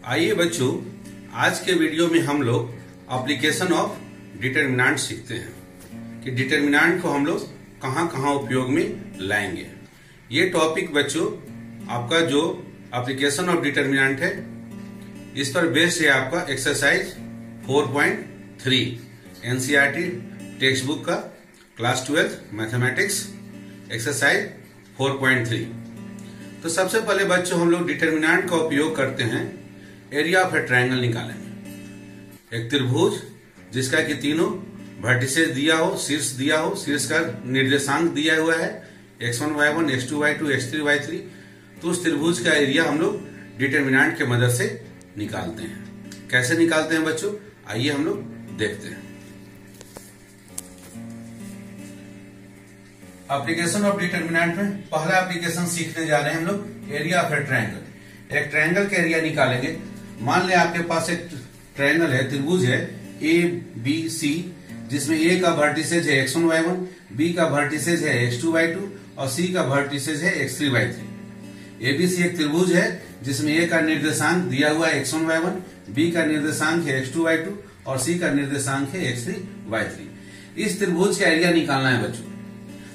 आइए बच्चों, आज के वीडियो में हम लोग एप्लीकेशन ऑफ डिटरमिनेंट सीखते हैं कि डिटरमिनेंट को हम लोग कहां कहां उपयोग में लाएंगे। ये टॉपिक बच्चों आपका जो एप्लीकेशन ऑफ डिटरमिनेंट है इस पर बेस्ड है आपका एक्सरसाइज 4.3 एनसीईआरटी टेक्स्ट बुक का क्लास 12 मैथमेटिक्स एक्सरसाइज 4.3। तो सबसे पहले बच्चों हम लोग डिटरमिनेंट का उपयोग करते हैं एरिया ऑफ ए ट्रायंगल निकालने में। एक त्रिभुज जिसका कि तीनों वर्टिसेस दिया हो, शीर्ष दिया हो, शीर्ष का निर्देशांक दिया हुआ है x1 y1 x2 y2 x3 y3, तो उस त्रिभुज का एरिया हम लोग डिटरमिनेंट के मदद से निकालते हैं। कैसे निकालते हैं बच्चों, आइए हम लोग देखते हैं। एप्लीकेशन ऑफ डिटरमिनेंट में पहला एप्लीकेशन सीखने जा रहे हैं हम लोग एरिया ऑफ ए ट्रायंगल। एक ट्रायंगल का एरिया निकालेंगे। मान लें आपके पास एक ट्रायंगल है, त्रिभुज है ए बी सी, जिसमें ए का वर्टिसेज है x1 y1, बी का वर्टिसेज है x2 y2 और सी का वर्टिसेज है x3 y3। एबीसी एक त्रिभुज है जिसमें ए का निर्देशांक दिया हुआ है x1 y1, बी का निर्देशांक है x2 y2 और सी का निर्देशांक है x3 y3। इस त्रिभुज का एरिया निकालना है बच्चों।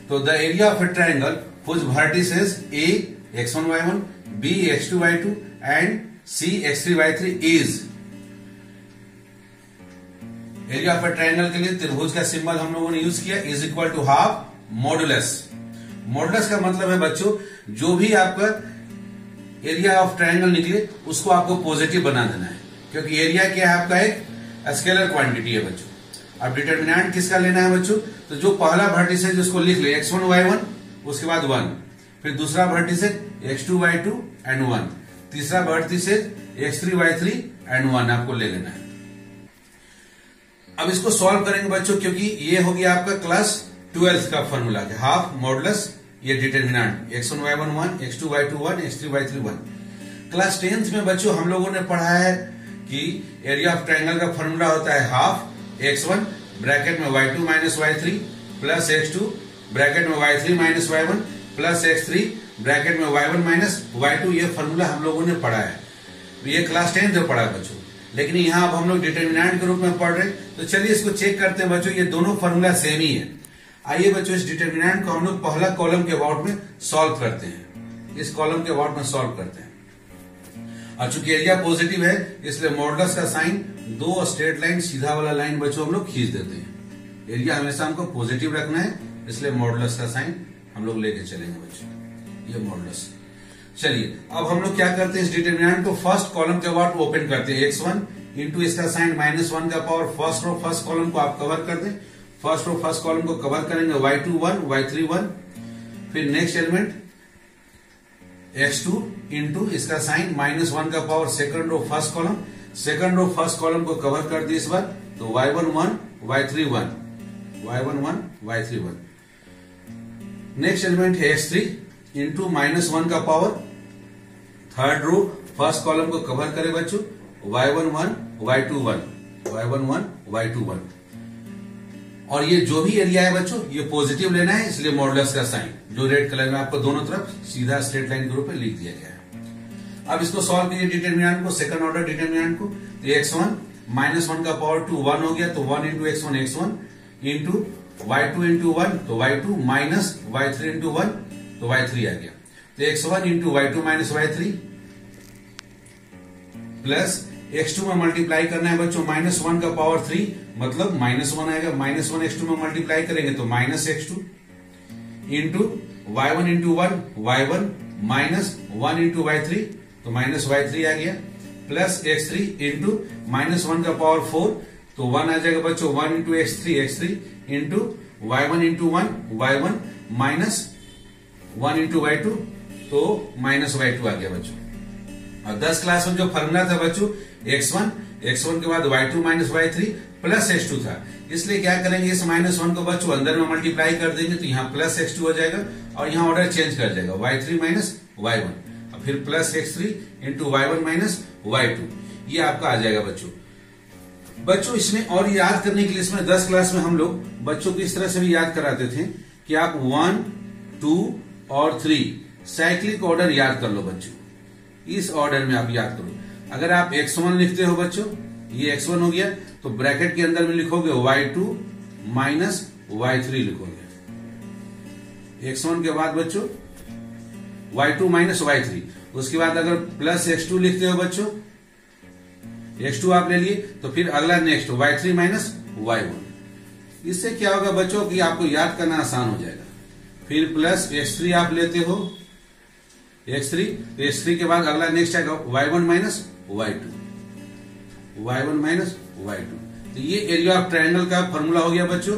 तो the area of A triangle whose vertices a x1 y1, b x2 y2 and c x3 y3 is। Area of A triangle के लिए त्रिभुज का सिंबल हम लोगों ने यूज किया is equal to half modulus. Modulus का मतलब है बच्चों जो भी आपका एरिया ऑफ ट्रायंगल निकले उसको आपको पॉजिटिव बना देना है, क्योंकि एरिया क्या है आपका एक स्केलर क्वांटिटी है बच्चों। अब डिटरमिनेंट किसका लेना है बच्चों, तो जो पहला वर्टिसेज उसको लिख ले x1 y1, उसके बाद 1, फिर दूसरा वर्टिसेज x2 y2 एंड 1, तीसरा वर्टिसेज x3 y3 एंड 1 आपको ले लेना है। अब इसको सॉल्व करेंगे बच्चों, क्योंकि ये हो गया आपका क्लास 12 का फॉर्मूला है हाफ मॉडुलस ये determinant x1 y1 1, x2 y2 1, x3 y3 1। Class 10th में बच्चों हम लोगों ने पढ़ा है कि एरिया ऑफ ट्रायंगल का फॉर्मूला होता है हाफ x1 ब्रैकेट में y2 minus y3 plus x2 bracket में y3 minus y1 plus x3 bracket में y1 माइनस y2। ये फॉर्मूला हम लोगों ने पढ़ा है, ये क्लास 10th में पढ़ा है बच्चों। लेकिन यहाँ अब हम लोग डिटरमिनेंट के रूप में पढ़ रहे हैं, तो चलिए इसको चेक करते हैं बच्चों। ये दोनों फॉर्मूला सेम ही है। आइए बच्चों इस डिटरमिनेंट को हम लोग पहला कॉलम के अबाउट में सॉल्व करते हैं। इस कॉलम के अबाउट में सॉल्व करते हैं। और चूंकि एरिया पॉजिटिव है इसलिए मॉडुलस का साइन दो स्ट्रेट लाइन सीधा वाला लाइन बच्चों हम लोग खींच देते हैं। एरिया हमेशा हमको पॉजिटिव रखना है, इसलिए मॉडुलस का साइन हम लोग लेके चलेंगे बच्चों, ये मॉडुलस। चलिए अब हम लोग क्या करते हैं, इस डिटरमिनेंट को फर्स्ट कॉलम के अबाउट ओपन करते हैं। x1 इंटू इसका साइन -1 का power first row first column को आप कवर कर दें। फर्स्ट रो फर्स्ट कॉलम को कवर करेंगे y2 1 y3 1। फिर नेक्स्ट एलिमेंट x2 इंटू इसका साइन -1 का power second row first column, second row first column को कवर कर दिए इस बार, तो y1 1 y3 1, y1 1 y3 1। Next element है x3 इंटू -1 का power third row first column को कवर करे बच्चों, y1 1 y2 1, y1 1 y2 1। और ये जो भी एरिया है बच्चों ये पॉजिटिव लेना है, इसलिए मॉडुलस का साइन जो रेड कलर में आपको दोनों तरफ सीधा स्ट्रेट लाइन के रूप में लिख दिया गया है। अब इसको सॉल्व कीजिए डिटरमिनेंट को, सेकंड ऑर्डर डिटरमिनेंट को। तो x1 -1 का पावर 2 1 हो गया, तो 1 into x1 x1 into y2 into 1 तो y2 माइनस y3 इंटू 1 तो y3 आ गया। तो x1 into y2 minus y3 plus x2 में मल्टीप्लाई करना है बच्चों -1 का पावर 3 मतलब -1 आएगा। -1 x2 में मल्टीप्लाई करेंगे तो -x2 into y1 into 1 y1 minus 1 into y3 तो -y3 आ गया, प्लस x3 इंटू -1 का पावर 4 तो 1 आ जाएगा बच्चों। 1 into x3 into y1 into 1 y1 minus 1 into y2 तो -y2 आ गया बच्चों। और 10 क्लास में जो फॉर्मूला था बच्चों x1 के बाद y2 minus y3 plus x2 था, इसलिए क्या करेंगे इस -1 को बच्चों अंदर में मल्टीप्लाई कर देंगे तो यहाँ प्लस x2 हो जाएगा और यहाँ ऑर्डर चेंज कर जाएगा y3 माइनस y1 और फिर plus x3 into y1 minus y2, ये आपका आ जाएगा बच्चों। इसमें और याद करने के लिए इसमें 10 क्लास में हम लोग बच्चों को इस तरह से भी याद कराते थे कि आप 1 2 और 3 साइक्लिक ऑर्डर याद कर लो बच्चों, इस ऑर्डर में आप याद करो। अगर आप x1 लिखते हो बच्चों, ये x1 हो गया, तो ब्रैकेट के अंदर में लिखोगे y2 माइनस y3 लिखोगे। x1 के बाद बच्चों y2 माइनस y3, उसके बाद अगर प्लस x2 लिखते हो बच्चों, x2 आप ले लिए, तो फिर अगला नेक्स्ट y3 माइनस y1। इससे क्या होगा बच्चों कि आपको याद करना आसान हो जाएगा। फिर प्लस x3 आप लेते हो, x3, तो x3 के बाद अगला नेक्स्ट आएगा y1 minus y2, y1 minus y2। तो ये एरिया ऑफ ट्रायंगल का फॉर्मूला हो गया बच्चों।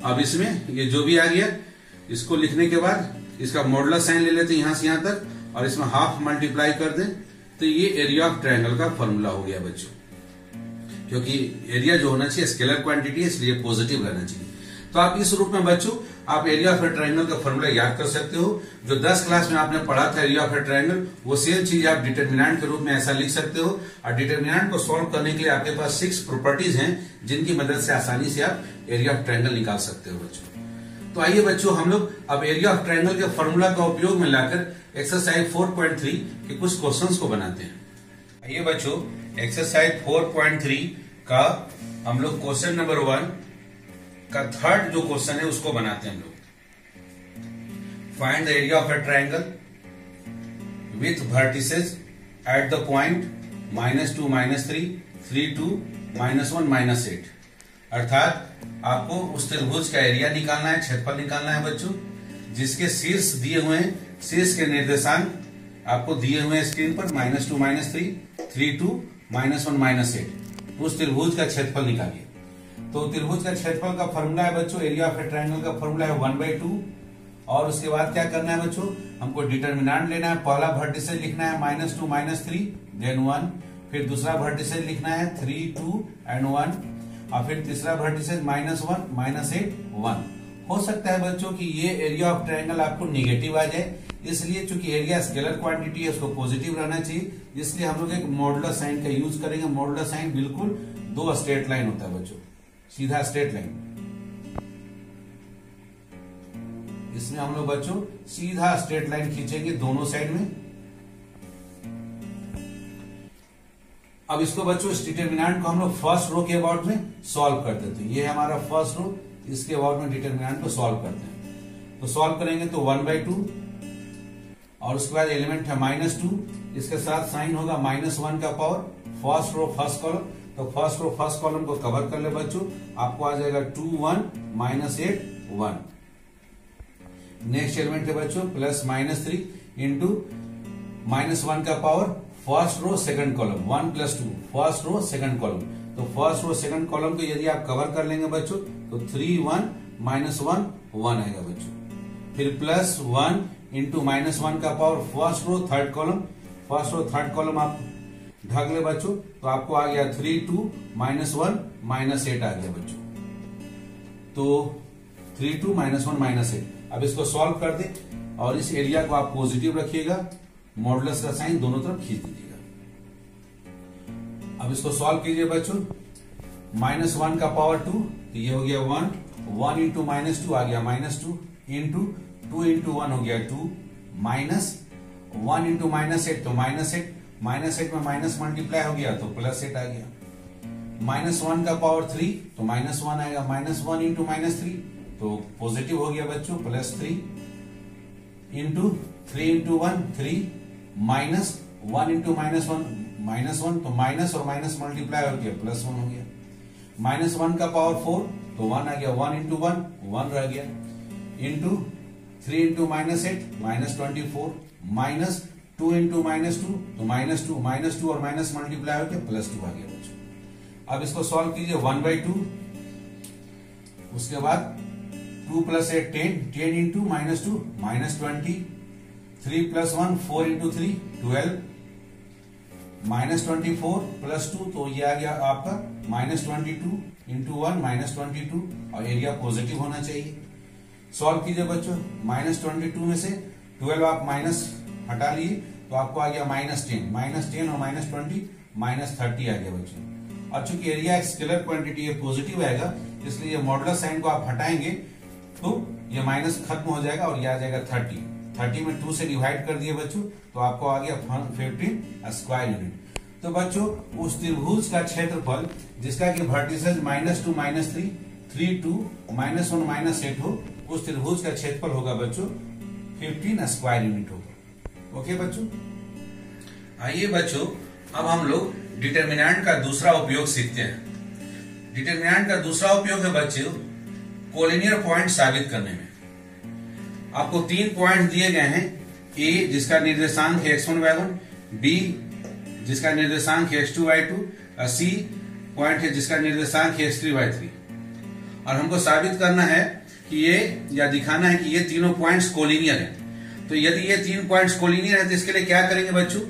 अब इसमें ये जो भी आ गया, इसको लिखने के बाद इसका मॉडुलस साइन ले लेते हैं यहां से यहां तक, और इसमें हाफ मल्टीप्लाई कर दें, तो ये एरिया ऑफ ट्रायंगल का फॉर्मूला हो गया बच्चों। क्योंकि एरिया जो होना चाहिए स्केलर क्वांटिटी है, इसलिए पॉजिटिव रहना चाहिए। तो आप इस रूप में बच्चों आप एरिया ऑफ ए ट्रायंगल का फॉर्मूला याद कर सकते हो। जो 10 क्लास में आपने पढ़ा था एरिया ऑफ ए ट्रायंगल, वो सेम चीज आप डिटरमिनेंट के रूप में ऐसा लिख सकते हो। और डिटरमिनेंट को सॉल्व करने के लिए आपके पास 6 प्रॉपर्टीज हैं, जिनकी मदद से आसानी से आप एरिया ऑफ ट्रायंगल निकाल सकते हो बच्चों। तो आइए बच्चों हम लोग अब एरिया ऑफ ट्रायंगल के फॉर्मूला का उपयोग में लाकर एक्सरसाइज 4.3 के कुछ क्वेश्चंस को बनाते हैं। आइए बच्चों एक्सरसाइज 4.3 का हम लोग क्वेश्चन नंबर 1 का थर्ड जो क्वेश्चन है उसको बनाते हैं हम लोग। Find the area of A triangle with vertices at the point -2 -3 3 2 -1 -8। अर्थात आपको उस त्रिभुज का एरिया निकालना है, क्षेत्रफल निकालना है बच्चों, जिसके शीर्ष दिए हुए हैं, शीर्ष के निर्देशांक आपको दिए हुए हैं स्क्रीन पर -2 -3 3 2 -1 -8। उस त्रिभुज का क्षेत्रफल निकालिए। तो त्रिभुज का क्षेत्रफल का फॉर्मूला है बच्चों, एरिया ऑफ ए ट्रायंगल का फॉर्मूला है 1/2। और उसके बाद क्या करना है बच्चों, हमको डिटरमिनेंट लेना है। पहला वर्टिसेस लिखना है -2 -3 देन 1, फिर दूसरा वर्टिसेस लिखना है 3 2 एंड 1, और फिर तीसरा वर्टिसेस -1 -8 1। हो सकता है बच्चों कि ये एरिया ऑफ ट्रायंगल आपको निगेटिव आ जाए, इसलिए चूंकि एरिया स्केलर क्वांटिटी है उसको पॉजिटिव रहना चाहिए, इसलिए हम लोग एक मॉडुलस साइन का यूज करेंगे। मॉडुलस साइन बिल्कुल 2 स्ट्रेट लाइन होता है बच्चों, सीधा स्ट्रेट लाइन। इसमें हम लोग बच्चों सीधा स्ट्रेट लाइन खींचेंगे दोनों साइड में। अब इसको बच्चों इस डिटरमिनेंट को हम लोग फर्स्ट रो के अबाउट में सॉल्व कर देते हैं। ये है हमारा फर्स्ट रो, इसके अबाउट में डिटरमिनेंट को सॉल्व करते हैं। तो सॉल्व करेंगे तो 1/2, और उसके बाद एलिमेंट है -2, इसके साथ साइन होगा -1 का power. First row first column, तो फर्स्ट रो फर्स्ट कॉलम को कवर कर ले बच्चों, आपको आ जाएगा 2 1 -8 1। नेक्स्ट एलिमेंट है बच्चों +-3 इंटू -1 का power first row second column 1 + 2 first row second column. तो फर्स्ट रो सेकंड कॉलम को यदि आप कवर कर लेंगे बच्चों तो 3 1 -1 1 आएगा बच्चों। फिर +1 इंटू -1 का power first row third column, first row third column आप ढक ले बच्चों, तो आपको आ गया 3 2 -1 -8 आ गया बच्चों। तो 3 2 -1 -8। अब इसको सॉल्व कर दे और इस एरिया को आप पॉजिटिव रखिएगा, मॉडुलस का साइन दोनों तरफ खींच दीजिएगा। अब इसको सॉल्व कीजिए बच्चों, -1 का पावर 2, तो ये हो गया 1, 1 इंटू -2 आ गया -2 इंटू 2 इंटू 1 हो गया 2, -1 इंटू -8 तो -8 में माइनस मल्टीप्लाई हो गया तो +8 आ गया। -1 का पावर 3 तो -1 आएगा, -1 इंटू -3 तो पॉजिटिव हो गया बच्चों +3 इंटू 3 इंटू 1 3 -1 इंटू -1 तो माइनस और माइनस मल्टीप्लाई हो गया +1 हो गया। -1 का पावर 4 तो 1 आ गया, 1 इंटू 1 1 रह गया, इंटू 3 इंटू -8 -24 -2 इंटू -2 तो -2 और माइनस मल्टीप्लाई हो गया +2 आ गया बच्चों। अब इसको सॉल्व कीजिए 1/2, उसके बाद 2 + 8 10 इंटू -2 -20 3 + 1 4 इंटू 3 12 -24 +2 तो ये आ गया आपका -22 इंटू 1 -22 और एरिया पॉजिटिव होना चाहिए। सॉल्व कीजिए बच्चों, -22 में से 12 आप माइनस हटा लिए तो आपको आ गया -10 और -20 -30 आ गया बच्चों। और चूंकि एरिया एक स्केलर क्वांटिटी है पॉजिटिव आएगा, इसलिए मॉडुलस साइन को आप हटाएंगे तो ये माइनस खत्म हो जाएगा और ये आ जाएगा 30 में 2 से डिवाइड कर दिए बच्चों तो आपको आ गया 15 स्क्वायर यूनिट। तो बच्चों उस त्रिभुज का क्षेत्रफल जिसका कि वर्टिसेस -2 -3 3 2 -1 -8 हो, उस त्रिभुज का क्षेत्रफल होगा बच्चों 15 स्क्वायर यूनिट होगा। ओके बच्चों, आइए बच्चों अब हम लोग डिटरमिनेंट का दूसरा उपयोग सीखते हैं। डिटरमिनेंट का दूसरा उपयोग है बच्चों कोलिनियर पॉइंट साबित करने में। आपको 3 पॉइंट दिए गए हैं, ए जिसका निर्देशांक है x1 y1, बी जिसका निर्देशांक है x2 y2 और सी पॉइंट है जिसका निर्देशांक है x3 y3, और हमको साबित करना है कि ये या दिखाना है कि ये तीनों पॉइंट्स कोलिनियर हैं। तो यदि ये 3 पॉइंट्स कोलिनियर है तो इसके लिए क्या करेंगे बच्चों,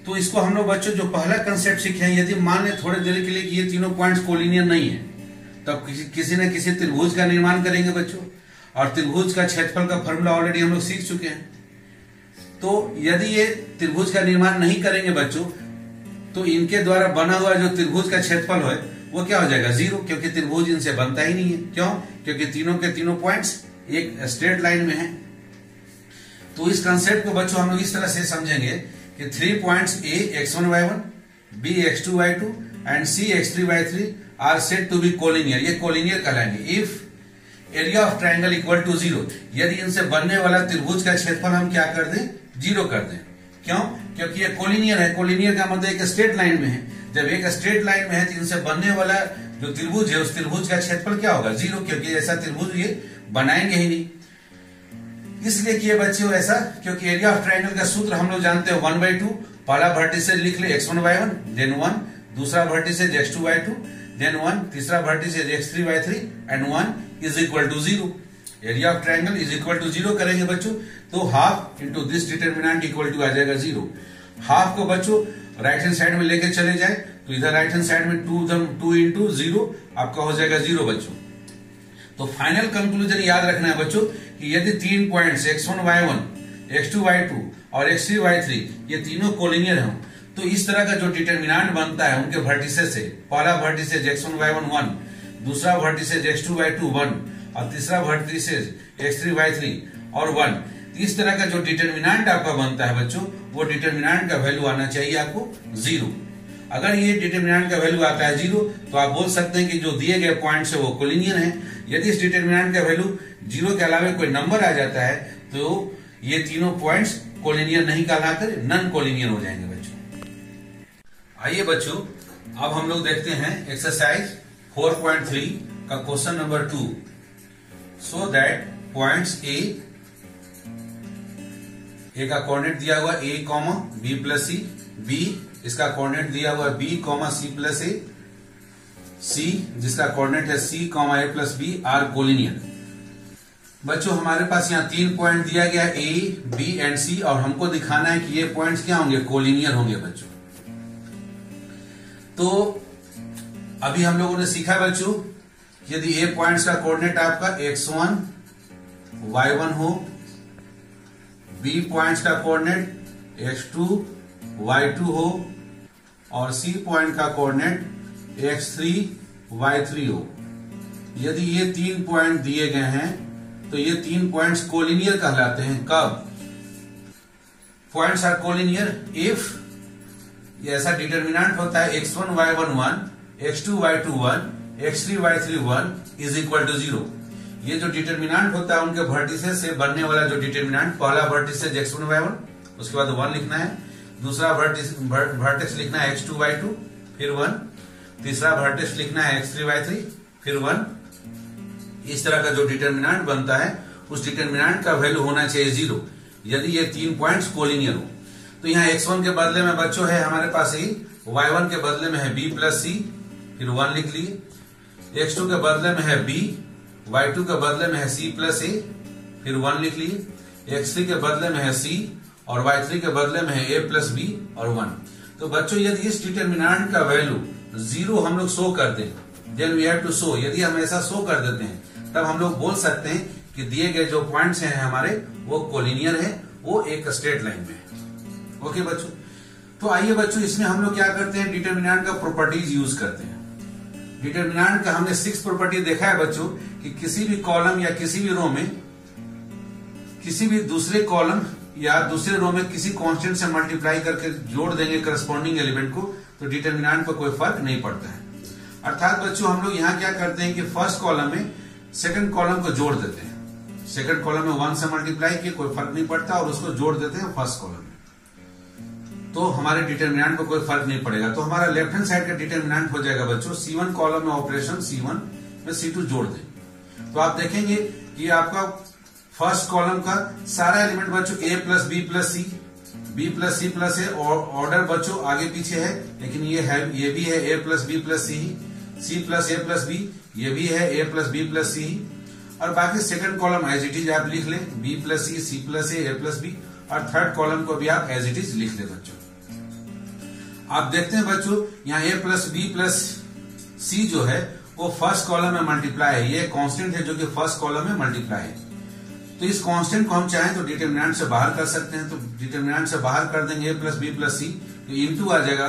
तो इसको हम लोग बच्चों जो पहला कंसेप्ट सीखे हैं, यदि मान लें थोड़े देर के लिए कि ये तीनों पॉइंट्स कोलिनियर नहीं है, तब किसी न किसी त्रिभुज का निर्माण करेंगे बच्चों, और त्रिभुज का क्षेत्रफल का फॉर्मूला ऑलरेडी हम लोग सीख चुके हैं। तो यदि ये त्रिभुज का निर्माण नहीं करेंगे बच्चों, तो इनके द्वारा बना हुआ जो त्रिभुज का क्षेत्रफल है वो क्या हो जाएगा 0, क्योंकि त्रिभुज इनसे बनता ही नहीं है। क्यों? क्योंकि तीनों के तीनों पॉइंट्स एक स्ट्रेट लाइन में हैं। तो इस कंसेप्ट को बच्चों हम लोग इस तरह से समझेंगे कि 3 points A x1 y1, B x2 y2 and C x3 y3 are said to be collinear. ये कोलिनियर कहलाएंगे if area of triangle equal to 0। यदि इनसे बनने वाला त्रिभुज का क्षेत्रफल हम क्या कर दें, 0 कर दें। क्यों? क्योंकि ये कोलिनियर है। कोलिनियर का मतलब एक स्ट्रेट लाइन में है। जब एक स्ट्रेट लाइन में है तो इनसे बनने वाला जो त्रिभुज है उस त्रिभुज का क्षेत्रफल क्या होगा 0, क्योंकि ऐसा त्रिभुज ये बनाएंगे ही नहीं। इसलिए किए बच्चों ऐसा, क्योंकि एरिया ऑफ ट्राइंगल का सूत्र हम लोग जानते हैं 1/2। पहला वर्टिसेज लिख ले x1 y1, देन 1, दूसरा वर्टिसेज x2 y2, देन 1, तीसरा vertices x3 y3 and 1 is equal to 0। Area of triangle is equal to 0 करेंगे बच्चों, तो half into this determinant equal to आ जाएगा 0। हाफ को बच्चों राइट हैंड साइड में लेके चले जाए तो इधर राइट हैंड साइड में 2 इंटू 0 आपका हो जाएगा 0 बच्चों। तो फाइनल कंक्लूजन याद रखना है बच्चों कि यदि 3 points x1 y1, x2 y2 और x3 y3 ये तीनों कोलिनियर हों, तो इस तरह का जो डिटरमिनेंट बनता है उनके वर्टिसेस से, पहला वर्टिसेज x1 y1 1, दूसरा वर्टिसेज x2 y2 1 और तीसरा वर्टिसेज x3 y3 और 1, इस तरह का जो डिटरमिनेंट आपका बनता है बच्चों, वो डिटरमिनेंट का वैल्यू आना चाहिए आपको 0। अगर ये डिटरमिनेंट का वैल्यू आता है 0 तो आप बोल सकते हैं कि जो दिए गए पॉइंट्स है वो कोलिनियर है। यदि इस डिटरमिनेंट का वैल्यू 0 के अलावा कोई नंबर आ जाता है तो ये तीनों पॉइंट्स कोलिनियर नहीं कहलाकर नॉन कोलिनियर हो जाएंगे बच्चों। आइए बच्चों अब हम लोग देखते हैं एक्सरसाइज 4.3 का question number 2। So that points A का कोऑर्डिनेट दिया हुआ a, b plus C, b इसका कोऑर्डिनेट दिया हुआ b, c plus A, c जिसका कोऑर्डिनेट है c, a plus b are collinear. बच्चों हमारे पास यहाँ 3 पॉइंट दिया गया a, b एंड c, और हमको दिखाना है कि ये पॉइंट्स क्या होंगे, कोलिनियर होंगे बच्चों। तो अभी हम लोगों ने सीखा बच्चों यदि a पॉइंट्स का कोऑर्डिनेट आपका x1 y1 हो, b पॉइंट्स का कोऑर्डिनेट x2 y2 हो और c पॉइंट का कोऑर्डिनेट x3 y3 हो। यदि ये 3 पॉइंट दिए गए हैं तो ये 3 पॉइंट्स कोलिनियर कहलाते हैं। कब? पॉइंट्स आर कोलिनियर इफ ये ऐसा डिटरमिनेंट होता है x1 y1 1, x2 y2 1, x3 y3 1 is equal to 0। ये जो डिटरमिनेंट होता है उनके वर्टिसेस से बनने वाला जो डिटरमिनेंट, पहला वर्टिसेज x1 y1, उसके बाद 1 लिखना है, दूसरा वर्टेक्स लिखना है x2 y2 फिर 1, तीसरा वर्टेक्स लिखना है x3 y3 फिर 1। इस तरह का जो डिटरमिनेंट बनता है उस डिटरमिनेंट का वैल्यू होना चाहिए 0 यदि ये 3 पॉइंट्स कोलिनियर हो। तो यहाँ x1 के बदले में बच्चों है हमारे पास a, y1 के बदले में है b प्लस c फिर 1 लिख लिए, x2 के बदले में है b, y2 के बदले में है c प्लस ए फिर 1 लिख लिए, x3 के बदले में है c और y3 के बदले में है a प्लस b और 1। तो बच्चों यदि इस डिटरमिनेंट का वैल्यू 0 हम लोग शो कर दें, then we have to show, यदि हम ऐसा शो कर देते हैं तब हम लोग बोल सकते हैं कि दिए गए जो पॉइंट्स हैं हमारे वो कोलिनियर है, वो एक स्ट्रेट लाइन में है। ओके बच्चों, तो आइए बच्चों इसमें हम लोग क्या करते हैं, डिटरमिनेंट का प्रॉपर्टीज यूज करते हैं। डिटरमिनेंट का हमने 6 प्रॉपर्टी देखा है बच्चों कि किसी भी कॉलम या किसी भी रो में किसी भी दूसरे कॉलम या दूसरे रो में किसी कांस्टेंट से मल्टीप्लाई करके जोड़ देंगे करस्पॉन्डिंग एलिमेंट को, तो डिटरमिनेंट पर कोई फर्क नहीं पड़ता है। अर्थात बच्चों हम लोग यहाँ क्या करते हैं कि फर्स्ट कॉलम में सेकंड कॉलम को जोड़ देते हैं। सेकंड कॉलम में 1 से मल्टीप्लाई किए कोई फर्क नहीं पड़ता और उसको जोड़ देते हैं फर्स्ट कॉलम में, तो हमारे डिटरमिनेंट पर कोई फर्क नहीं पड़ेगा। तो हमारा लेफ्ट हैंड साइड का डिटरमिनेंट हो जाएगा बच्चों C1 कॉलम में ऑपरेशन C1 में C2 जोड़ दें, तो आप देखेंगे कि आपका फर्स्ट कॉलम का सारा एलिमेंट बच्चों A plus B plus C, B plus C plus A, order बच्चों आगे पीछे है, लेकिन ये भी है A plus B plus C plus A plus B, ये भी है A plus B plus C, और बाकी second column as it is आप लिख लें B plus C plus A plus B, और थर्ड कॉलम को भी आप एज इट इज लिख लें बच्चों। आप देखते हैं बच्चों यहाँ A plus B plus C जो है वो फर्स्ट कॉलम में मल्टीप्लाई है, ये कांस्टेंट है जो कि फर्स्ट कॉलम में मल्टीप्लाई है। तो इस कांस्टेंट को हम चाहें तो डिटरमिनेंट से बाहर कर सकते हैं, तो डिटरमिनेंट से बाहर कर देंगे A plus B plus C, तो इनटू आ जाएगा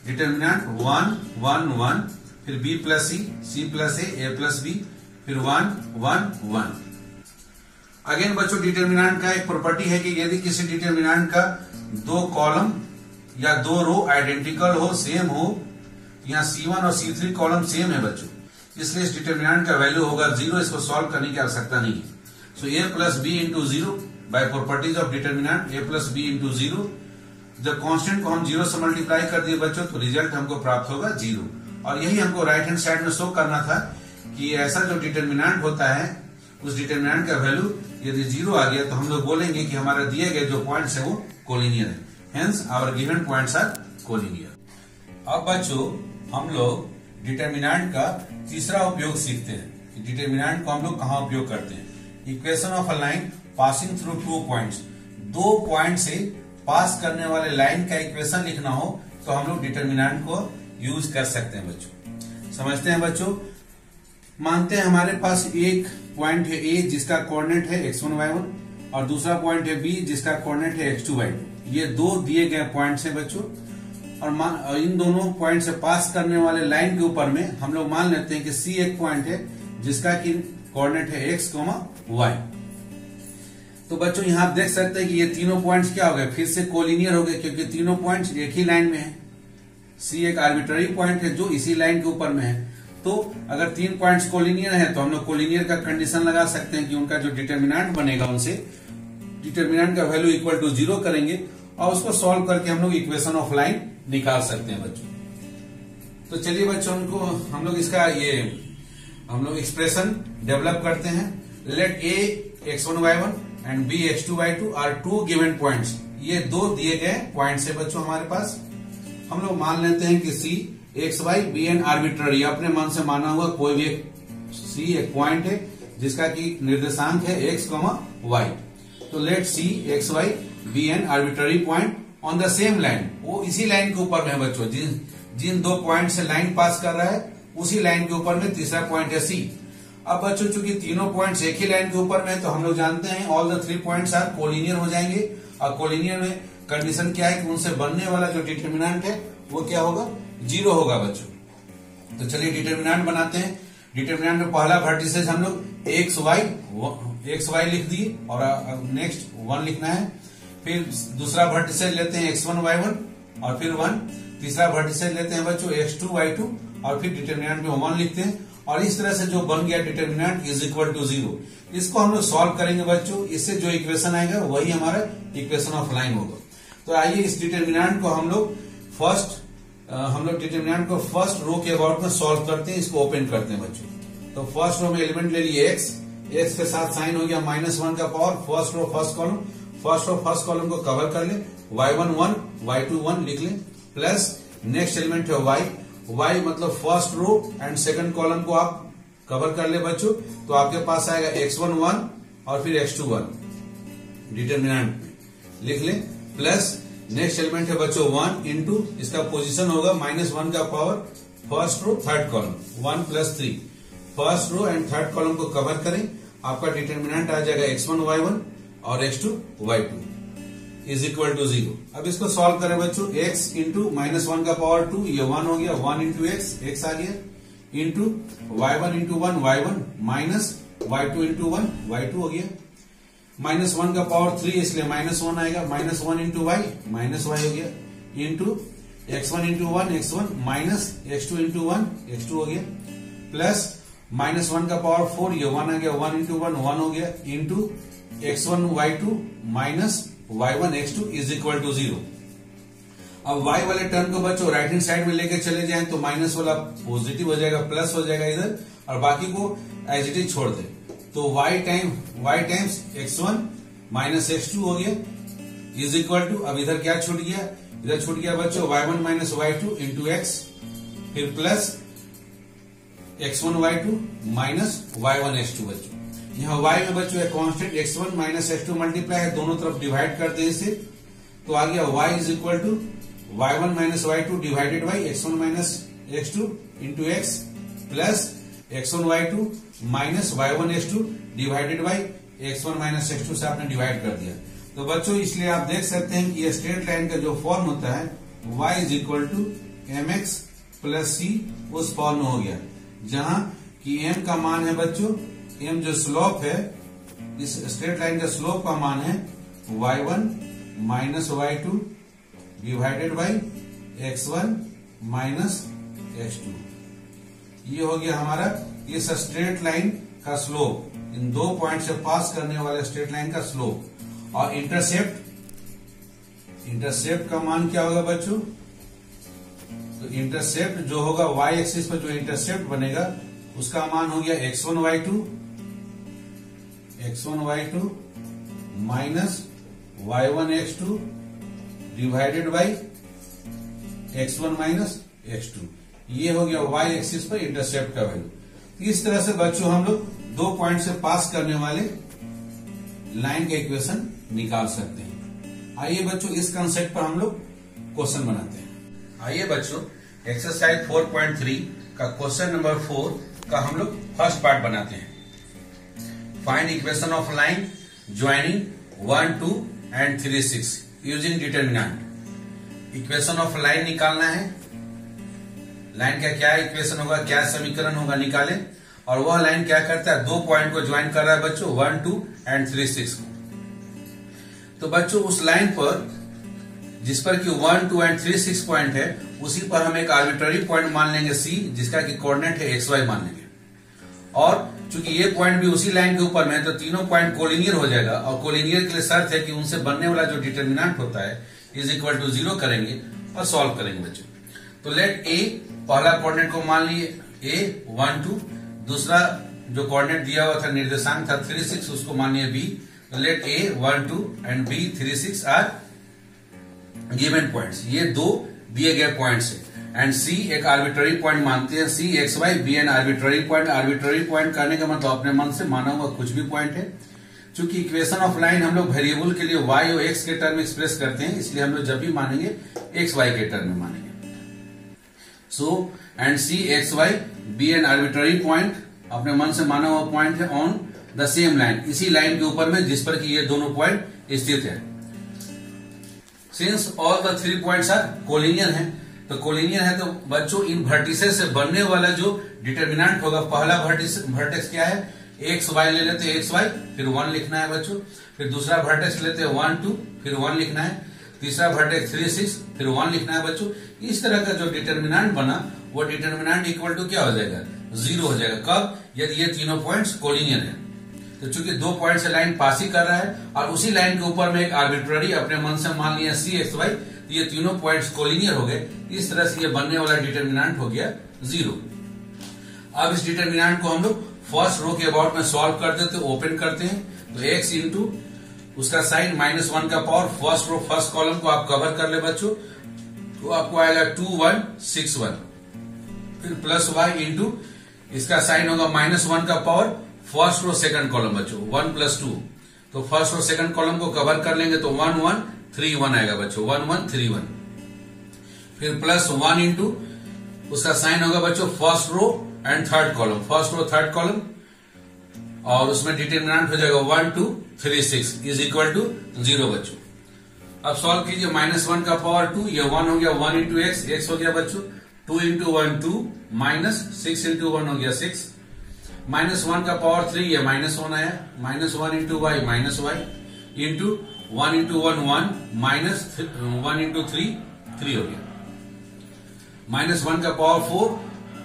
डिटरमिनेंट 1 1 1, फिर B plus C plus A plus B, फिर 1 1 1। अगेन बच्चों डिटरमिनेंट का एक प्रॉपर्टी है कि यदि किसी डिटरमिनेंट का दो कॉलम या दो रो आइडेंटिकल हो, सेम हो, यहाँ C1 और C3 कॉलम सेम है बच्चों, इसलिए इस डिटरमिनेंट का वैल्यू होगा 0, इसको सॉल्व करने की आवश्यकता नहीं है। So A plus B into 0 by properties of determinant A plus B into 0, जब कांस्टेंट को हम 0 से मल्टीप्लाई कर दिए बच्चों तो रिजल्ट हमको प्राप्त होगा 0, और यही हमको राइट हैंड साइड में शो करना था कि ऐसा जो डिटरमिनेंट होता है उस डिटरमिनेंट का वैल्यू यदि 0 आ गया तो हम लोग बोलेंगे कि हमारा दिए गए जो पॉइंट्स है वो कोलिनियर है, hence our given points are collinear. अब बच्चों हम लोग डिटरमिनेंट का तीसरा उपयोग सीखते हैं। डिटरमिनेंट को हम लोग कहाँ उपयोग करते हैं। Equation of a line passing through 2 points, 2 point से पास करने वाले लाइन का इक्वेशन लिखना हो तो हम लोग डिटरमिनेंट को यूज कर सकते हैं बच्चों। समझते हैं बच्चों, मानते हैं हमारे पास एक पॉइंट है A जिसका कोऑर्डिनेट है x1 y1 और दूसरा पॉइंट है B जिसका कोऑर्डिनेट है x2 y2। ये दो दिए गए पॉइंट्स हैं बच्चों, और इन दोनों पॉइंट से पास करने वाले लाइन के ऊपर में हम लोग मान लेते हैं कि C एक पॉइंट है जिसका कि कोऑर्डिनेट है x, y। तो बच्चों यहाँ आप देख सकते हैं कि ये तीनों पॉइंट्स क्या हो गए, फिर से कोलिनियर हो गए, क्योंकि तीनों पॉइंट्स एक ही लाइन में है। C एक आर्बिट्ररी पॉइंट है जो इसी लाइन के ऊपर में है, तो अगर 3 पॉइंट्स कोलिनियर है तो हम लोग कोलिनियर का कंडीशन लगा सकते हैं कि उनका जो डिटरमिनेंट बनेगा उनसे डिटरमिनेंट का वैल्यू इक्वल टू 0 करेंगे और उसको सॉल्व करके हम लोग इक्वेशन ऑफ लाइन निकाल सकते हैं बच्चों। तो चलिए बच्चों उनको हम लोग इसका हम लोग एक्सप्रेशन डेवलप करते हैं। Let A x1 y1 and B x2 y2 are 2 given points. ये दो दिए गए पॉइंट्स है बच्चों हमारे पास। हम लोग मान लेते हैं कि C x y be an arbitrary, अपने मन से माना हुआ कोई भी C एक पॉइंट है जिसका कि निर्देशांक है x, y। तो let C x y be an arbitrary point on the same line, वो इसी लाइन के ऊपर में है बच्चों, जिन दो पॉइंट से लाइन पास कर रहा है उसी लाइन के ऊपर में तीसरा पॉइंट है C। अब बच्चों चूंकि तीनों पॉइंट्स एक ही लाइन के ऊपर में है तो हम लोग जानते हैं all the 3 points are collinear हो जाएंगे, और कोलिनियर में कंडीशन क्या है कि उनसे बनने वाला जो डिटरमिनेंट है वो क्या होगा, 0 होगा बच्चों। तो चलिए डिटरमिनेंट बनाते हैं। डिटरमिनेंट में पहला वर्टिसेस हम लोग एक्स वाई लिख दिए और नेक्स्ट 1 लिखना है। फिर दूसरा वर्टिसेस लेते हैं x1 y1 और फिर 1। तीसरा वर्टिसेस लेते हैं बच्चों x2 y2 और फिर डिटरमिनेंट में 1 लिखते हैं, और इस तरह से जो बन गया डिटरमिनेंट इज इक्वल टू 0। इसको हम लोग सॉल्व करेंगे बच्चों, इससे जो इक्वेशन आएगा वही हमारा इक्वेशन ऑफ लाइन होगा। तो आइए इस डिटरमिनेंट को हम लोग डिटरमिनेंट को फर्स्ट रो के अबाउट में सॉल्व करते हैं। इसको ओपन करते हैं बच्चों। तो फर्स्ट रो में एलिमेंट ले लिए x के साथ साइन हो गया -1 का power, first row first column को कवर कर ले, y1 1 y2 1 लिख ले, प्लस नेक्स्ट एलिमेंट है y मतलब first row and second column को आप कवर कर ले बच्चों। तो आपके पास आएगा x1 1 और फिर x2 1 डिटरमिनेंट में लिख ले, प्लस नेक्स्ट एलिमेंट है बच्चों 1 इंटू इसका पोजीशन होगा -1 का power first row third column 1 + 3। First row and third column को कवर करें, आपका डिटरमिनेंट आ जाएगा x1 y1 और x2 y2 is equal to 0। अब इसको सॉल्व करें बच्चों, x इंटू -1 का पावर 2, ये 1 हो गया, 1 इंटू x आ गया, into y1 into 1 y1 minus y2 into 1 y2 हो गया। माइनस वन का पावर 3 इसलिए माइनस वन आएगा, minus one into y minus y हो गया, into x1 into one x1 minus x2 into one x2 हो गया, प्लस माइनस वन का पावर 4 ये 1 आ गया, 1 इंटू वन 1 हो गया, into x1 y2 minus y1 x2 is equal to 0। अब y वाले टर्म को बच्चों राइट हैंड साइड में लेके चले जाएं तो माइनस वाला पॉजिटिव हो जाएगा, प्लस हो जाएगा इधर, और बाकी को एज इट इज छोड़ दे तो y times x1 minus x2 हो गया इज इक्वल टू, अब इधर क्या छूट गया, इधर छूट गया बच्चों y1 minus y2 into x, फिर plus x1 y2 minus y1 x2 बच्चों। यहाँ y में बच्चों एक constant x1 minus x2 multiply है, दोनों तरफ डिवाइड करते हैं इसे, तो आ गया y is equal to y1 minus y2 divided by x1 minus x2 into x plus x1 y2 minus y1 x2 divided by x1 minus x2 से आपने डिवाइड कर दिया। तो बच्चों इसलिए आप देख सकते हैं कि ये स्ट्रेट लाइन का जो फॉर्म होता है y is equal to mx plus c उस फॉर्म में हो गया, जहां कि m का मान है बच्चों, m जो स्लोप है इस स्ट्रेट लाइन का स्लोप का मान है y1 minus y2 divided by x1 minus x2। ये हो गया हमारा इस स्ट्रेट लाइन का स्लोप, इन दो पॉइंट से पास करने वाले स्ट्रेट लाइन का स्लोप। और इंटरसेप्ट का मान क्या होगा बच्चों, तो इंटरसेप्ट जो होगा y एक्सिस पर जो इंटरसेप्ट बनेगा उसका मान हो गया x1 y2 minus y1 x2 divided by x1 minus x2। ये हो गया y एक्सिस पर इंटरसेप्ट का वैल्यू। इस तरह से बच्चों हम लोग दो पॉइंट से पास करने वाले लाइन का इक्वेशन निकाल सकते हैं। आइए बच्चों इस कंसेप्ट पर हम लोग क्वेश्चन बनाते हैं। आइए बच्चों एक्सरसाइज 4.3 का क्वेश्चन नंबर 4 का हम लोग फर्स्ट पार्ट बनाते हैं। Find equation of line joining 1, 2 and 3, 6 using determinant. Equation of line निकालना है, लाइन का क्या इक्वेशन होगा, क्या समीकरण होगा निकालें, और वह लाइन क्या करता है, दो पॉइंट को ज्वाइन कर रहा है बच्चों 1, 2 एंड 3, 6 को। तो बच्चों उस लाइन पर जिस पर कि 1, 2 एंड 3, 6 पॉइंट है उसी पर हम एक आर्बिट्ररी पॉइंट मान लेंगे C, जिसका कि कोऑर्डिनेट है XY मान लेंगे। और चूंकि ये पॉइंट भी उसी लाइन के ऊपर में है तो तीनों पॉइंट कोलिनियर हो जाएगा, और कोलिनियर के लिए शर्त है कि उनसे बनने वाला जो डिटरमिनेंट होता है इज इक्वल टू 0 करेंगे और सॉल्व करेंगे बच्चों। तो लेट A पहला कोऑर्डिनेट को मान लिए A 1, 2, दूसरा जो कोऑर्डिनेट दिया हुआ था निर्देशांक था 3, 6 उसको मानिए B। तो let A 1, 2 and B 3, 6 are given points, ये दो दिए गए पॉइंट्स है। एंड C एक आर्बिट्ररी पॉइंट मानते हैं, C XY B an arbitrary point. Arbitrary point करने का मतलब अपने मन से माना हुआ कुछ भी पॉइंट है। चूंकि इक्वेशन ऑफ लाइन हम लोग वेरिएबल के लिए y और x के टर्म एक्सप्रेस करते हैं, इसलिए हम लोग जब भी मानेंगे XY के टर्म में मानेंगे। So and C XY B an arbitrary point अपने मन से माना हुआ पॉइंट है ऑन द सेम लाइन, इसी लाइन के ऊपर में जिस पर कि ये दोनों पॉइंट स्थित है। Since all the 3 points are collinear हैं, तो कोलिनियर है तो बच्चों इन वर्टिसेस से बनने वाला जो डिटरमिनेंट होगा, पहला वर्टेक्स क्या है XY ले लेते हैं XY, फिर 1 लिखना है बच्चों। फिर दूसरा वर्टेक्स लेते हैं 1, 2 फिर 1 लिखना है। तीसरा वर्टेक्स 3, 6 फिर 1 लिखना है बच्चों। इस तरह का जो डिटरमिनेंट बना वो डिटरमिनेंट इक्वल टू क्या हो जाएगा, 0 हो जाएगा। कब, यदि ये तीनों पॉइंट्स कोलिनियर है। तो चूंकि दो पॉइंट से लाइन पास ही कर रहा है और उसी लाइन के ऊपर में एक आर्बिट्ररी अपने मन से मान लिया C XY, तो ये तीनों पॉइंट्स कोलिनियर हो गए। इस तरह से ये बनने वाला डिटरमिनेंट हो गया 0। अब इस डिटरमिनेंट को हम लोग फर्स्ट रो के अबाउट में सॉल्व कर देते, ओपन करते हैं। तो x इंटू उसका साइन -1 का power, first row first column को आप कवर कर ले बच्चों, तो आपको आएगा 2, 1, 6, 1। फिर प्लस y इंटू इसका साइन होगा -1 का power, first row second column बच्चों 1 + 2। तो फर्स्ट और सेकंड कॉलम को कवर कर लेंगे तो 1, 1, 3, 1 आएगा बच्चों, 1, 1, 3, 1। फिर प्लस 1 इंटू उसका साइन होगा बच्चों first row and third column, first row third column, और उसमें डिटरमिनेंट हो जाएगा 1, 2, 3, 6 इज इक्वल टू 0 बच्चों। अब सॉल्व कीजिए, -1 का पावर 2, ये 1 हो गया, 1 इंटू x हो गया बच्चों, 2 इंटू 1 2, -6 इंटू 1 हो गया 6, -1 का पावर 3 ये -1 आया, -1 into y minus y into 1 into 1 1 minus 1 into 3 3 हो गया, -1 का पावर 4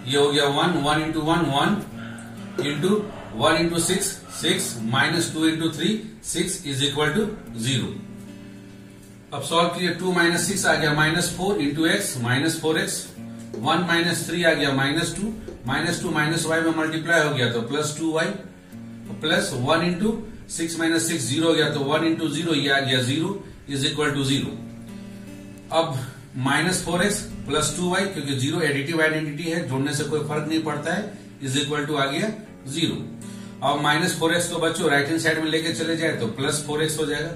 ये हो गया 1, 1 into 1 1 into 1 into 6 6 minus 2 into 3 6 is equal to 0। अब सॉल्व किए, 2 माइनस 6 आ गया -4 into x minus 4x, 1 minus 3 आ गया -2 माइनस वाई में मल्टीप्लाई हो गया तो +2y प्लस 1 इंटू 6 माइनस 6 0 हो गया तो 1 इंटू 0 ये आ गया 0 इज इक्वल टू 0। अब -4x प्लस 2y क्योंकि 0 एडिटिव आइडेंटिटी है, जोड़ने से कोई फर्क नहीं पड़ता है, इज इक्वल टू आ गया 0। अब -4x को बच्चों राइट हैंड साइड में लेके चले जाए तो +4x हो जाएगा,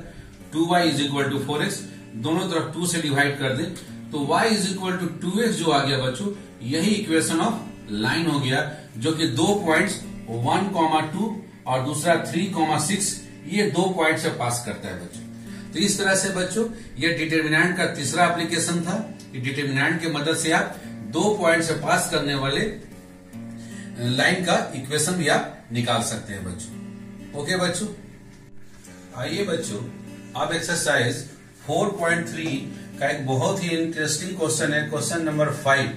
2y is equal to 4x, दोनों तरफ 2 से डिवाइड कर दें तो y is equal to 2x जो आ गया बच्चों, यही इक्वेशन ऑफ लाइन हो गया, जो कि 2 पॉइंट्स 1,2 और दूसरा 3,6 ये 2 पॉइंट से पास करता है बच्चों। तो इस तरह से बच्चों ये डिटर्मिनेंट का तीसरा एप्लीकेशन था। डिटर्मिनेंट की मदद से आप 2 पॉइंट से पास करने वाले लाइन का इक्वेशन भी आप निकाल सकते हैं बच्चों। ओके बच्चों, आइए बच्चों अब एक्सरसाइज 4.3 का एक बहुत ही इंटरेस्टिंग क्वेश्चन है, क्वेश्चन नंबर 5।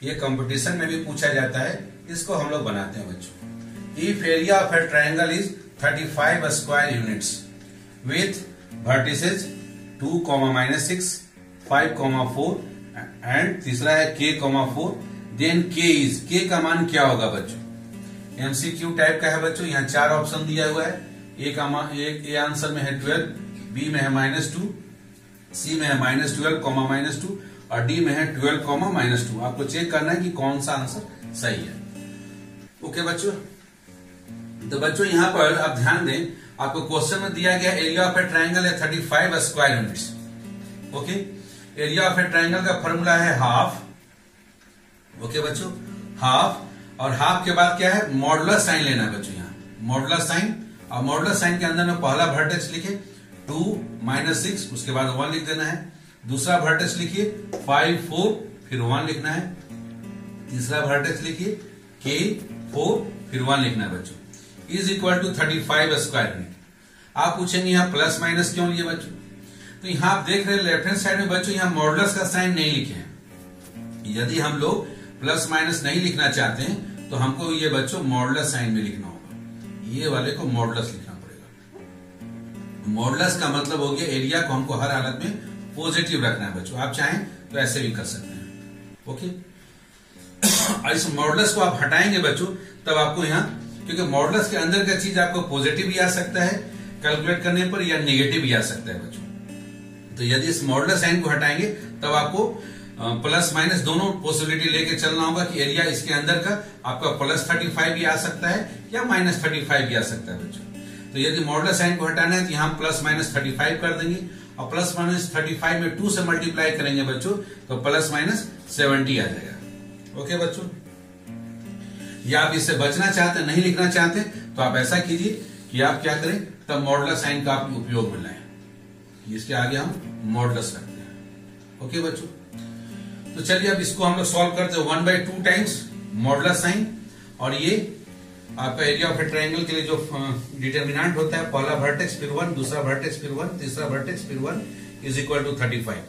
ये कंपटीशन में भी पूछा जाता है, इसको हम लोग बनाते हैं बच्चों। If area of A triangle is 35 square units with vertices 2, -6, 5, 4 and तीसरा है k, 4, देन k का मान क्या होगा बच्चों? एमसीक्यू टाइप का है बच्चों, यहाँ 4 ऑप्शन दिया हुआ है। ए आंसर में है 12, बी में है -2, सी में है -12, -2 और डी में है 12, -2। आपको चेक करना है कि कौन सा आंसर सही है। ओके बच्चों, तो बच्चों यहाँ पर आप ध्यान दें, आपको क्वेश्चन में दिया गया एरिया ऑफ ए ट्रायंगल है 35 square units. Okay, area of A triangle का फॉर्मूला है हाफ। ओके बच्चों, हाफ, और हाफ के बाद क्या है, मॉडुलस साइन लेना है बच्चों। यहाँ मॉडुलस साइन, और मॉडुलस साइन के अंदर में पहला वर्टेक्स लिखे 2 -6, उसके बाद 1 लिख देना है। दूसरा वर्टेक्स लिखिए 5 4 फिर 1 लिखना है। तीसरा वर्टेक्स लिखिए k 4 फिर 1 लिखना है बच्चों, is equal to 35 square unit. आप पूछेंगे यहाँ प्लस माइनस क्यों लिए बच्चों? तो यहाँ आप देख रहे हैं लेफ्ट हैंड साइड में बच्चों यहाँ मॉडुलस का साइन नहीं लिखे हैं। यदि हम लोग प्लस माइनस नहीं लिखना चाहते हैं तो हमको ये बच्चों मॉडुलस साइन में लिखना होगा, ये वाले को मॉडुलस लिखना पड़ेगा। मॉडुलस का मतलब हो गया एरिया को हमको हर हालत में पॉजिटिव रखना है बच्चों। आप चाहें तो ऐसे भी कर सकते हैं। ओके, और इस मॉडुलस को आप हटाएंगे बच्चों तब आपको यहाँ, क्योंकि मॉडुलस के अंदर का चीज आपको पॉजिटिव भी आ सकता है कैलकुलेट करने पर, या नेगेटिव भी आ सकता है बच्चों। तो यदि इस मॉडुलस साइन को हटाएंगे तब आपको प्लस माइनस दोनों पॉसिबिलिटी लेके चलना होगा कि एरिया इसके अंदर का आपका +35 भी आ सकता है या -35 भी आ सकता है बच्चों। तो यदि मॉडुलस साइन को हटाना है तो यहाँ +-35 कर देंगे, और +-35 में 2 से मल्टीप्लाई करेंगे बच्चों तो +-70 आ जाएगा। ओके बच्चों, या आप इससे बचना चाहते हैं, नहीं लिखना चाहते तो आप ऐसा कीजिए कि आप क्या करें, तब मॉडुलस साइन का आप उपयोग में लाएं। इसके आगे हम मॉडुलस रखते हैं। ओके बच्चों, तो चलिए अब इसको हम लोग सॉल्व करते हैं 1/2 टाइम्स मॉडुलस साइन, और ये आपका एरिया ऑफ ए ट्रायंगल के लिए जो डिटर्मिनेंट होता है, पहला वर्टेक्स फिर 1, दूसरा वर्टेक्स फिर 1, तीसरा वर्टेक्स फिर 1 इज इक्वल टू 35।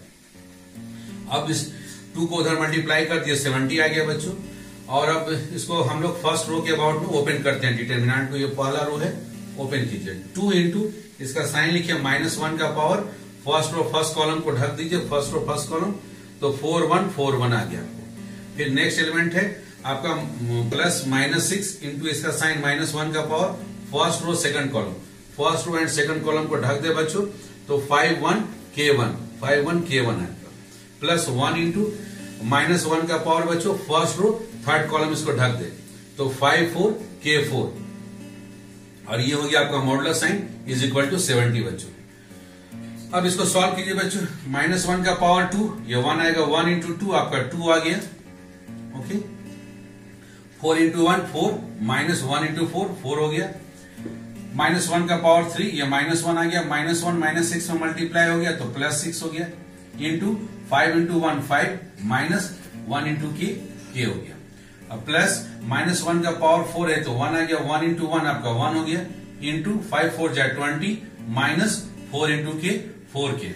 अब इस 2 को उधर मल्टीप्लाई कर दिया 70 आ गया बच्चों। और अब इसको हम लोग फर्स्ट रो के अबाउट में ओपन करते हैं डिटर्मिनेंट को। ये पहला रो है, ओपन कीजिए, 2 इंटू इसका साइन लिखिए -1 का power, first row first column को ढक दीजिए, फर्स्ट रो फर्स्ट कॉलम, तो 4 1 4 1 आ गया आपको। फिर नेक्स्ट एलिमेंट है आपका +-6 इंटू इसका साइन -1 का power, first row second column, first row and second column को ढक दे बच्चों, तो 5 1 K1 आएगा, प्लस 1 इंटू -1 का पावर बच्चों, फर्स्ट रो थर्ड कॉलम इसको ढक दे, तो 5 4 K4, और ये हो गया आपका modulus sign is equal to 70 बच्चों। अब इसको सॉल्व कीजिए बच्चों, -1 का पावर 2, ये 1 आएगा, 1 इंटू 2 आपका 2 आ गया। ओके, 4 इंटू 1 4, -1 इंटू 4 4 हो गया, -1 का पावर 3, ये -1 आ गया, -1 -6 में मल्टीप्लाई हो गया तो +6 हो गया, इंटू 5 इंटू 1 5, -1 इंटू k हो गया। प्लस -1 का पावर 4 है तो 1 आ गया, 1 इंटू 1 आपका 1 हो गया, इंटू 5 4 जा 20 माइनस 4 इंटू के 4 के,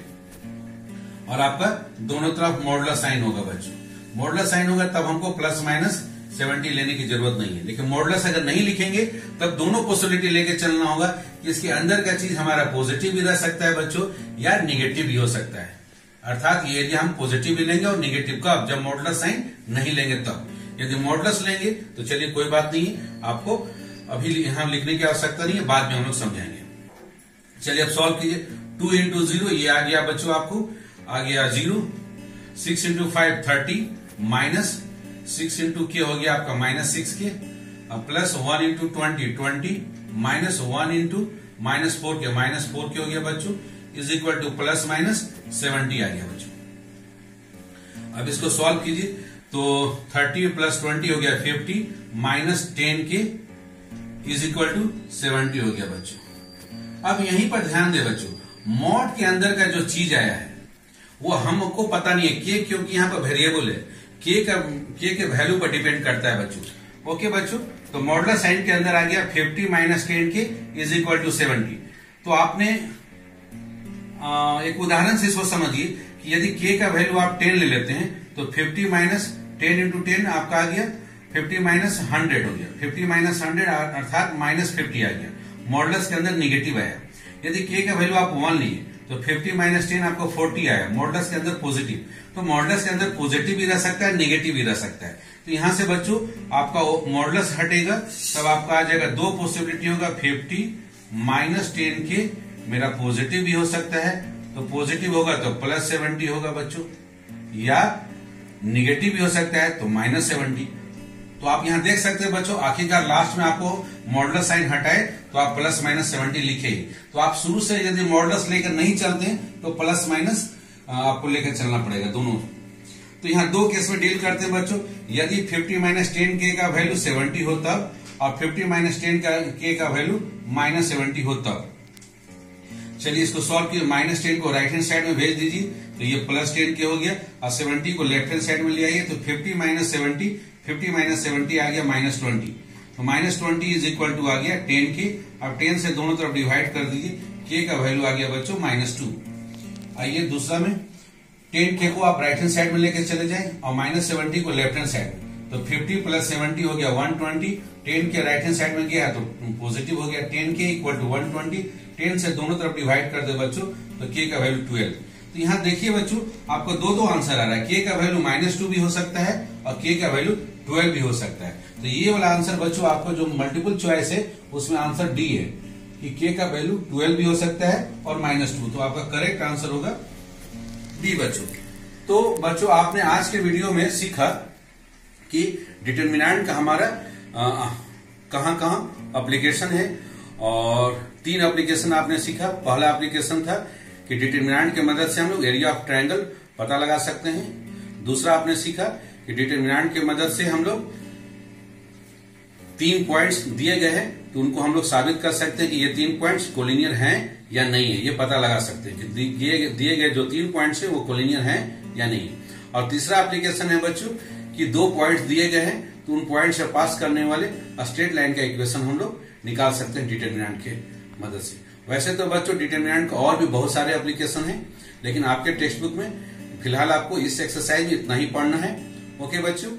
और आपका दोनों तरफ मॉडुलस साइन होगा बच्चों। मॉडुलस साइन होगा तब हमको प्लस माइनस 70 लेने की जरूरत नहीं है, लेकिन मॉडुलस अगर नहीं लिखेंगे तब दोनों पॉसिबिलिटी लेके चलना होगा कि इसके अंदर का चीज हमारा पॉजिटिव भी रह सकता है बच्चों या निगेटिव भी हो सकता है। अर्थात ये एरिया हम पॉजिटिव भी लेंगे और निगेटिव कब, जब मॉडुलस साइन नहीं लेंगे तब। यदि मॉडुलस लेंगे तो चलिए कोई बात नहीं, आपको अभी यहां लिखने की आवश्यकता नहीं है, बाद में हम लोग समझाएंगे। चलिए अब सॉल्व कीजिए। 2 इंटू 0 ये आ गया बच्चों, आपको आ गया 0, 6 इंटू 5 30 माइनस 6 इंटू के हो गया आपका -6 के, प्लस 1 इंटू 20 माइनस 1 इंटू -4 के -4 के हो गया बच्चों, is equal two plus minus 70 आ गया बच्चों। अब इसको सॉल्व कीजिए तो 30 प्लस 20 हो गया 50 माइनस 10 के इज इक्वल टू 70 हो गया बच्चों। अब यहीं पर ध्यान दे बच्चों, मॉड के अंदर का जो चीज आया है वो हमको पता नहीं है, के क्योंकि यहाँ पर वेरिएबल है, के के वैल्यू पर डिपेंड करता है बच्चों। ओके बच्चों, तो मॉडुलस साइन के अंदर आ गया 50 माइनस 10 के इज इक्वल टू 70। तो आपने एक उदाहरण से इसको समझिए कि यदि के का वैल्यू आप 10 ले लेते हैं तो 50 माइनस 10 इंटू 10 आपका आ गया 50 माइनस 100 हो गया, 50 माइनस 100 अर्थात माइनस 50 आ गया, मॉडुलस के अंदर निगेटिव आया। यदि के का वैल्यू आप 1 लिए तो 50 माइनस 10 आपको 40 आया, मॉडुलस के अंदर पॉजिटिव। तो मॉडुलस के अंदर पॉजिटिव भी रह सकता है, नेगेटिव भी रह सकता है। तो यहां से बच्चों आपका मॉडुलस हटेगा तब आपका आ जाएगा, दो पॉसिबिलिटी होगा, 50 माइनस 10 के मेरा पॉजिटिव भी हो सकता है, तो पॉजिटिव होगा तो प्लस 70 होगा बच्चों, या निगेटिव भी हो सकता है तो माइनस 70। तो आप यहां देख सकते हैं बच्चों, आखिरकार लास्ट में आपको मॉडुलस साइन हटाए तो आप प्लस माइनस 70 लिखे। तो आप शुरू से यदि मॉडुलस लेकर नहीं चलते तो प्लस माइनस आपको लेकर चलना पड़ेगा दोनों। तो यहां दो केस में डील करते हैं बच्चों, यदि 50 माइनस 10 के का वैल्यू 70 हो तब, और 50 माइनस 10 के का वैल्यू माइनस 70 हो तब। चलिए इसको सॉल्व किए, माइनस 10 को राइट हैंड साइड में भेज दीजिए तो ये प्लस 10 के हो गया, और 70 को लेफ्ट हैंड साइड में ले आइए तो 50 माइनस 70, 50 माइनस 70 आ गया माइनस 20, तो माइनस 20 इज इक्वल टू आ गया 10 के। अब 10 से दोनों तरफ डिवाइड कर दीजिए, के का वैल्यू आ गया बच्चों -2। आइए दूसरा में 10 के को आप राइट हैंड साइड में लेकर चले जाएं और माइनस 70 को लेफ्ट हैंड साइड में, तो 50 प्लस 70 हो गया 120, 10 के राइट हैंड साइड में गया तो पॉजिटिव हो गया, 10 के इक्वल टू 120, 10 से दोनों तरफ डिवाइड कर दे बच्चों तो के का वैल्यू 12। तो यहाँ देखिए बच्चों, आपको दो आंसर आ रहा है, के का वैल्यू -2 भी हो सकता है और के का वैल्यू 12 भी हो सकता है। तो ये वाला आंसर बच्चों आपको जो मल्टीपल चॉइस है उसमें आंसर डी है कि के का वैल्यू 12 भी हो सकता है और -2, तो आपका करेक्ट आंसर होगा डी बच्चों। तो बच्चों आपने आज के वीडियो में सीखा कि डिटरमिनेंट का हमारा कहां एप्लीकेशन है, और 3 एप्लीकेशन आपने सीखा। पहला एप्लीकेशन था कि डिटरमिनेंट की मदद से हम लोग एरिया ऑफ ट्रायंगल पता लगा सकते हैं। दूसरा आपने सीखा कि डिटरमिनेंट की मदद से हम लोग 3 पॉइंट्स दिए गए हैं तो उनको हम लोग साबित कर सकते हैं कि ये 3 पॉइंट्स कोलिनियर हैं या नहीं है, ये पता लगा सकते हैं कि दिए गए जो 3 पॉइंट्स है वो कोलिनियर हैं या नहीं। और तीसरा एप्लीकेशन है बच्चों कि 2 पॉइंट्स दिए गए हैं तो उन पॉइंट से पास करने वाले स्ट्रेट लाइन का इक्वेशन हम लोग निकाल सकते हैं डिटरमिनेंट के मदद से। वैसे तो बच्चों डिटरमिनेंट का और भी बहुत सारे एप्लीकेशन हैं, लेकिन आपके टेक्स्ट बुक में फिलहाल आपको इस एक्सरसाइज में इतना ही पढ़ना है। ओके बच्चों,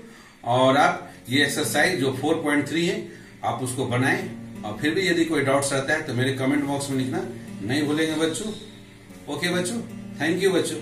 और आप ये एक्सरसाइज जो 4.3 है आप उसको बनाएं, और फिर भी यदि कोई डाउट्स रहता है तो मेरे कमेंट बॉक्स में लिखना नहीं भूलेंगे बच्चों। ओके बच्चों, थैंक यू बच्चों।